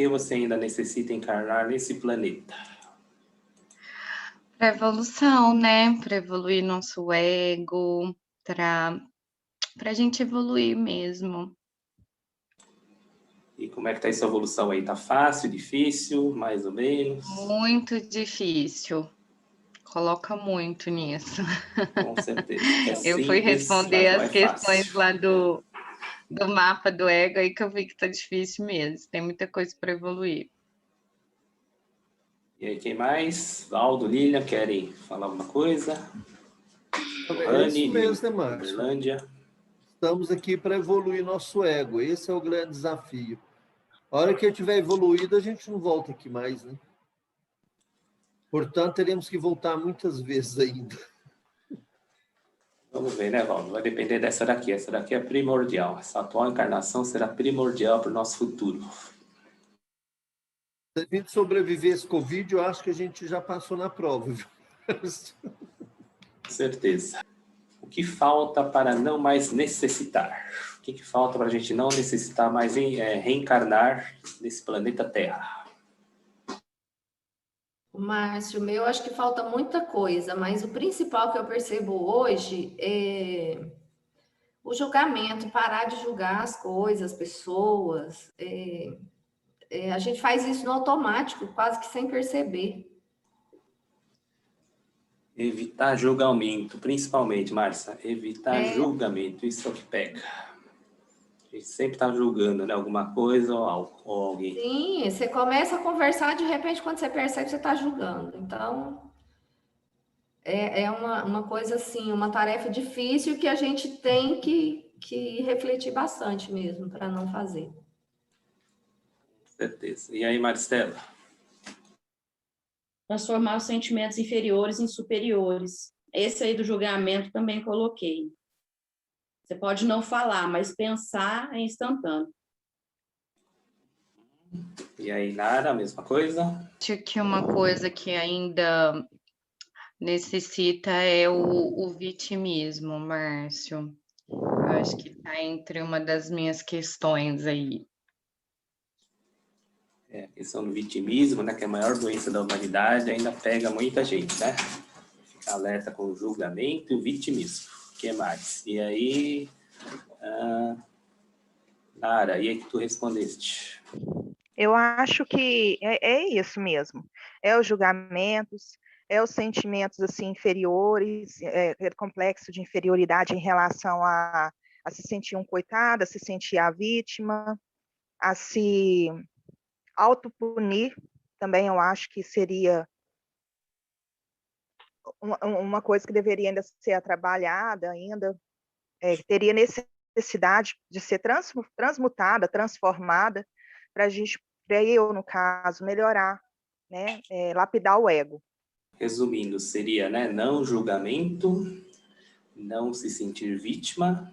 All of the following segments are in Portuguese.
que você ainda necessita encarnar nesse planeta? Para evolução, né? Para evoluir nosso ego, para a gente evoluir mesmo. E como é que tá essa evolução aí? Tá fácil, difícil, mais ou menos? Muito difícil. Coloca muito nisso. Com certeza. É Eu fui simples, responder mas não as é questões fácil. lá do mapa do ego aí que eu vi que tá difícil mesmo. Tem muita coisa para evoluir. E aí, quem mais? Valdo, Lilian, querem falar alguma coisa? É isso Johanny, mesmo, né, de Márcio? Uberlândia. Estamos aqui para evoluir nosso ego. Esse é o grande desafio. A hora que eu tiver evoluído, a gente não volta aqui mais, né? Portanto, teremos que voltar muitas vezes ainda. Vamos ver, né, Valdo? Vai depender dessa daqui. Essa daqui é primordial. Essa atual encarnação será primordial para o nosso futuro. Se a gente sobreviver esse Covid, eu acho que a gente já passou na prova, viu? Com certeza. O que falta para não mais necessitar? O que falta para a gente não necessitar mais reencarnar nesse planeta Terra? Márcio, meu, acho que falta muita coisa, mas o principal que eu percebo hoje é o julgamento, parar de julgar as coisas, as pessoas. A gente faz isso no automático, quase que sem perceber. Evitar julgamento, principalmente, Márcia. Evitar julgamento, isso é o que pega. A gente sempre está julgando, né, alguma coisa ou alguém. Sim, você começa a conversar, de repente, quando você percebe, você está julgando. Então, é uma coisa assim, uma tarefa difícil que a gente tem que refletir bastante mesmo para não fazer. Com certeza. E aí, Maristela? Transformar os sentimentos inferiores em superiores. Esse aí do julgamento também coloquei. Você pode não falar, mas pensar é instantâneo. E aí, Nara, a mesma coisa? Acho que uma coisa que ainda necessita é o vitimismo, Márcio. Eu acho que está entre uma das minhas questões aí. A questão do vitimismo, né, que é a maior doença da humanidade, ainda pega muita gente, né? Fica alerta com o julgamento e o vitimismo. O que mais? E aí, Nara, e aí que tu respondeste? Eu acho que é isso mesmo. É os julgamentos, é os sentimentos assim inferiores, é complexo de inferioridade em relação a se sentir um coitado, a se sentir a vítima, a se autopunir, também eu acho que seria uma coisa que deveria ainda ser trabalhada, ainda teria necessidade de ser transmutada, transformada, para eu, no caso, melhorar, né, lapidar o ego. Resumindo, seria, né, não julgamento, não se sentir vítima.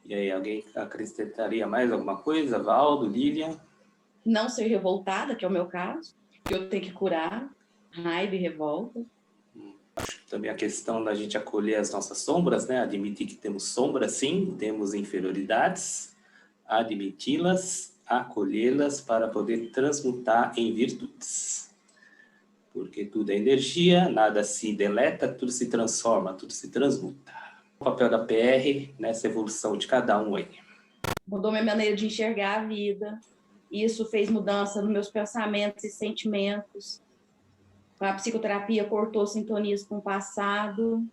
E aí, alguém acrescentaria mais alguma coisa? Valdo, Lilian? Não ser revoltada, que é o meu caso, que eu tenho que curar raiva e revolta. Também a questão da gente acolher as nossas sombras, né? Admitir que temos sombras, sim, temos inferioridades, admiti-las, acolhê-las para poder transmutar em virtudes. Porque tudo é energia, nada se deleta, tudo se transforma, tudo se transmuta. O papel da PR nessa evolução de cada um aí. Mudou minha maneira de enxergar a vida. Isso fez mudança nos meus pensamentos e sentimentos. A psicoterapia cortou sintonias com o passado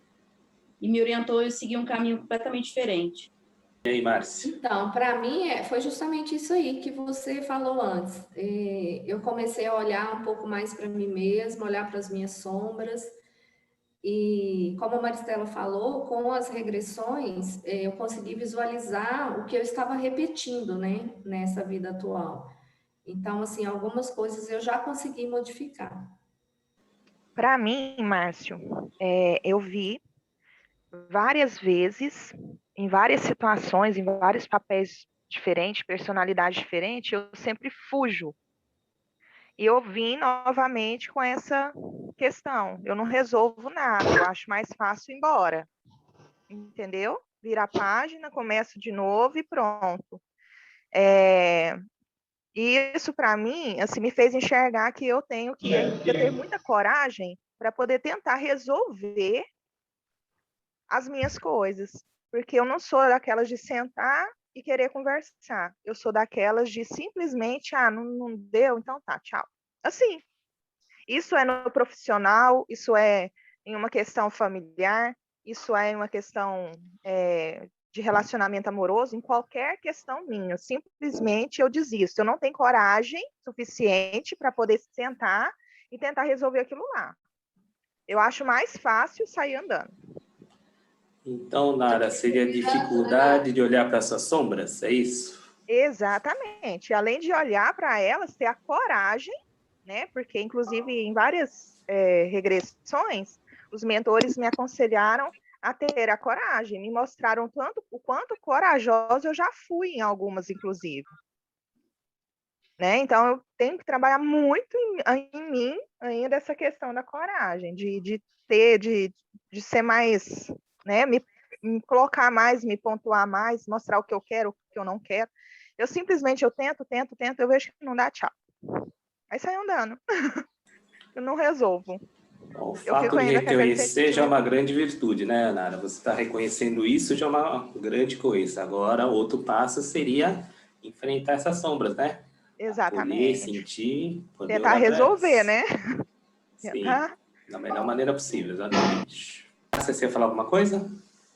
e me orientou a seguir um caminho completamente diferente. E aí, Márcia? Então, para mim, foi justamente isso aí que você falou antes. Eu comecei a olhar um pouco mais para mim mesma, olhar para as minhas sombras. E, como a Maristela falou, com as regressões, eu consegui visualizar o que eu estava repetindo, né, nessa vida atual. Então, assim, algumas coisas eu já consegui modificar. Para mim, Márcio, eu vi várias vezes, em várias situações, em vários papéis diferentes, personalidade diferente, eu sempre fujo. E eu vim novamente com essa questão. Eu não resolvo nada, eu acho mais fácil ir embora. Entendeu? Vira a página, começo de novo e pronto. E isso, para mim, assim, me fez enxergar que eu tenho que ainda ter muita coragem para poder tentar resolver as minhas coisas. Porque eu não sou daquelas de sentar e querer conversar. Eu sou daquelas de simplesmente, não deu, então tá, tchau. Assim, isso é no profissional, isso é em uma questão familiar, isso é em uma questão de relacionamento amoroso, em qualquer questão minha. Simplesmente eu desisto. Eu não tenho coragem suficiente para poder sentar e tentar resolver aquilo lá. Eu acho mais fácil sair andando. Então, Nara, seria a dificuldade de olhar para suas sombras, é isso? Exatamente. Além de olhar para elas, ter a coragem, né? Porque, inclusive, em várias regressões, os mentores me aconselharam a ter a coragem, me mostraram o quanto corajosa eu já fui em algumas, inclusive. Né? Então, eu tenho que trabalhar muito em mim ainda essa questão da coragem, de ser mais, né? Me colocar mais, me pontuar mais, mostrar o que eu quero, o que eu não quero. Eu simplesmente, eu tento, eu vejo que não dá, tchau. Aí sai andando. Eu não resolvo. Bom, o fato de reconhecer já é uma grande virtude, né, Nara? Você está reconhecendo isso já é uma grande coisa. Agora, outro passo seria enfrentar essas sombras, né? Acolher, Exatamente. sentir, poder Tentar olhar resolver, né? Sim, da melhor maneira possível, exatamente. Você ia falar alguma coisa?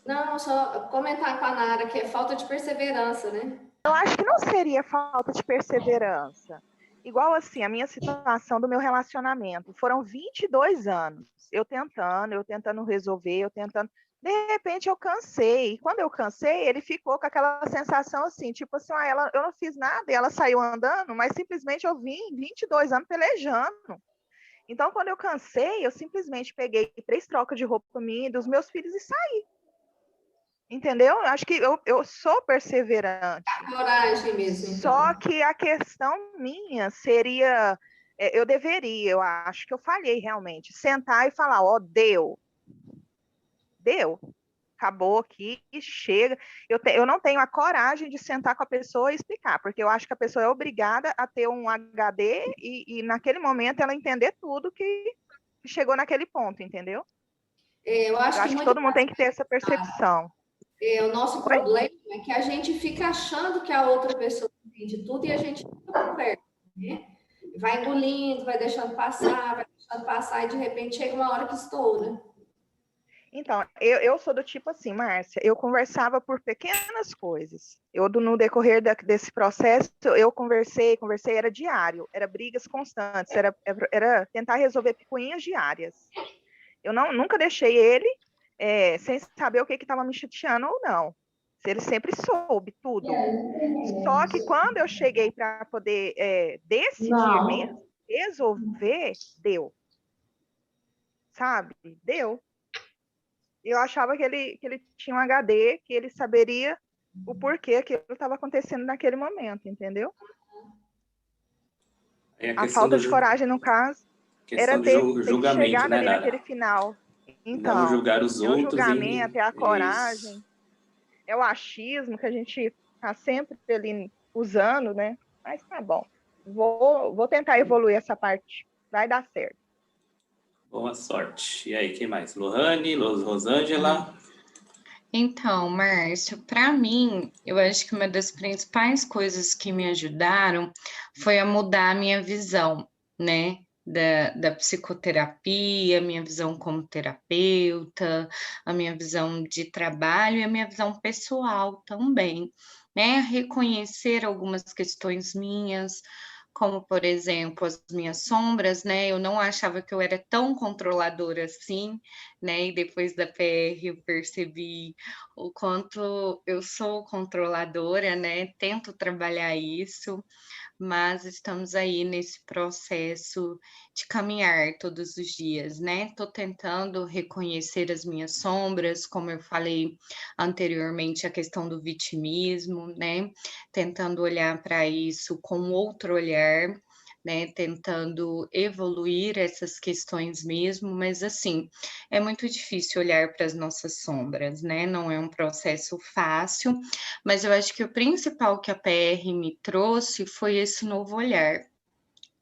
Não, só comentar com a Nara que é falta de perseverança, né? Eu acho que não seria falta de perseverança. Igual assim, a minha situação do meu relacionamento. Foram 22 anos. Eu tentando resolver, eu tentando. De repente eu cansei. E quando eu cansei, ele ficou com aquela sensação assim, tipo assim, eu não fiz nada e ela saiu andando, mas simplesmente eu vim 22 anos pelejando. Então, quando eu cansei, eu simplesmente peguei 3 trocas de roupa minha e dos meus filhos e saí. Entendeu? Acho que eu sou perseverante. A coragem mesmo, então. Só que a questão minha seria, eu acho que eu falhei realmente, sentar e falar, ó, deu, acabou aqui, chega. Eu não tenho a coragem de sentar com a pessoa e explicar, porque eu acho que a pessoa é obrigada a ter um HD e naquele momento ela entender tudo que chegou naquele ponto, entendeu? Eu acho que todo mundo tem que ter essa percepção. O nosso problema é que a gente fica achando que a outra pessoa entende tudo e a gente não conversa, né? Vai engolindo, vai deixando passar, e de repente chega uma hora que estoura. Então, eu sou do tipo assim, Márcia, eu conversava por pequenas coisas. No decorrer desse processo, eu conversei, era diário, era brigas constantes, era tentar resolver picuinhas diárias. Eu nunca deixei ele sem saber o que estava me chateando ou não. Ele sempre soube tudo. Só que quando eu cheguei para poder decidir mesmo, resolver, deu. Sabe? Deu. Eu achava que ele tinha um HD, que ele saberia o porquê que estava acontecendo naquele momento, entendeu? A falta de coragem, no caso, era ter que chegar ali naquele final. Então, não julgar os outros. É o julgamento, é a coragem, é o achismo que a gente está sempre ali usando, né? Mas tá bom. Vou tentar evoluir essa parte. Vai dar certo. Boa sorte. E aí, quem mais? Lohane, Rosângela? Então, Márcio, para mim, eu acho que uma das principais coisas que me ajudaram foi a mudar a minha visão, né? Da psicoterapia, a minha visão como terapeuta, a minha visão de trabalho e a minha visão pessoal também, né? Reconhecer algumas questões minhas, como, por exemplo, as minhas sombras, né? Eu não achava que eu era tão controladora assim, né? E depois da PR eu percebi o quanto eu sou controladora, né? Tento trabalhar isso, mas estamos aí nesse processo de caminhar todos os dias, né? Estou tentando reconhecer as minhas sombras, como eu falei anteriormente, a questão do vitimismo, né? Tentando olhar para isso com outro olhar, né, tentando evoluir essas questões mesmo, mas assim, é muito difícil olhar para as nossas sombras, né? Não é um processo fácil, mas eu acho que o principal que a PR me trouxe foi esse novo olhar,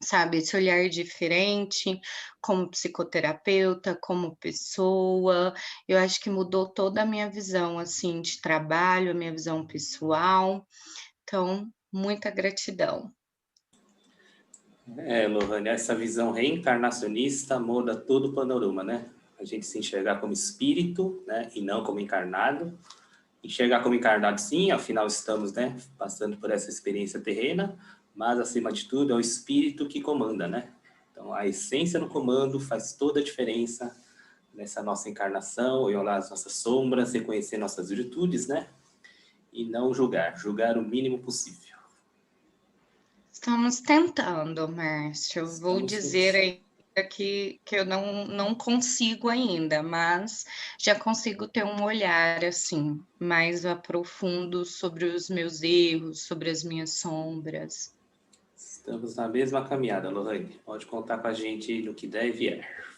sabe, esse olhar diferente, como psicoterapeuta, como pessoa, eu acho que mudou toda a minha visão, assim, de trabalho, a minha visão pessoal, então, muita gratidão. Lohane, essa visão reencarnacionista muda todo o panorama, né? A gente se enxergar como espírito, né, e não como encarnado. Enxergar como encarnado, sim, afinal estamos, né, passando por essa experiência terrena, mas, acima de tudo, é o espírito que comanda, né? Então, a essência no comando faz toda a diferença nessa nossa encarnação, e olhar as nossas sombras, reconhecer nossas virtudes, né? E não julgar o mínimo possível. Estamos tentando, Márcio. Vou Estamos dizer ainda que eu não consigo ainda, mas já consigo ter um olhar assim, mais aprofundo sobre os meus erros, sobre as minhas sombras. Estamos na mesma caminhada, Lohane. Pode contar com a gente no que der e vier.